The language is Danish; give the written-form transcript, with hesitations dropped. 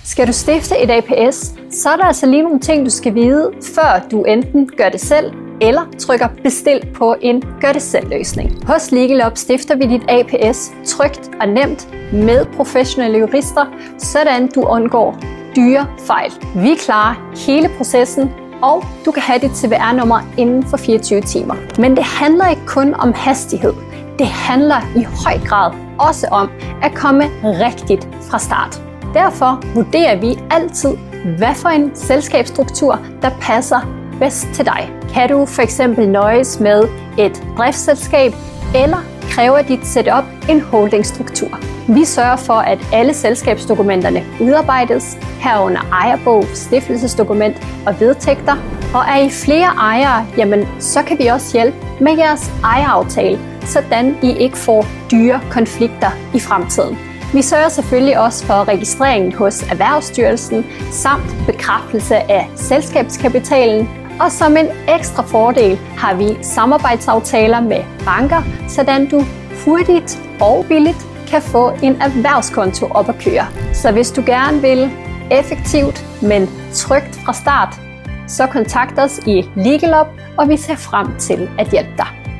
Skal du stifte et APS, så er der altså lige nogle ting, du skal vide, før du enten gør det selv, eller trykker bestil på en gør det selv løsning. Hos LegalUp stifter vi dit APS trygt og nemt med professionelle jurister, sådan du undgår dyre fejl. Vi klarer hele processen, og du kan have dit CVR-nummer inden for 24 timer. Men det handler ikke kun om hastighed. Det handler i høj grad også om at komme rigtigt fra start. Derfor vurderer vi altid, hvad for en selskabsstruktur, der passer bedst til dig. Kan du for eksempel nøjes med et driftsselskab, eller kræver dit setup en holdingstruktur? Vi sørger for, at alle selskabsdokumenterne udarbejdes, herunder ejerbog, stiftelsesdokument og vedtægter. Og er I flere ejere, jamen, så kan vi også hjælpe med jeres ejeraftale, sådan I ikke får dyre konflikter i fremtiden. Vi sørger selvfølgelig også for registreringen hos Erhvervsstyrelsen samt bekræftelse af selskabskapitalen. Og som en ekstra fordel har vi samarbejdsaftaler med banker, sådan du hurtigt og billigt kan få en erhvervskonto op at køre. Så hvis du gerne vil effektivt, men trygt fra start, så kontakt os i LegalUp, og vi ser frem til at hjælpe dig.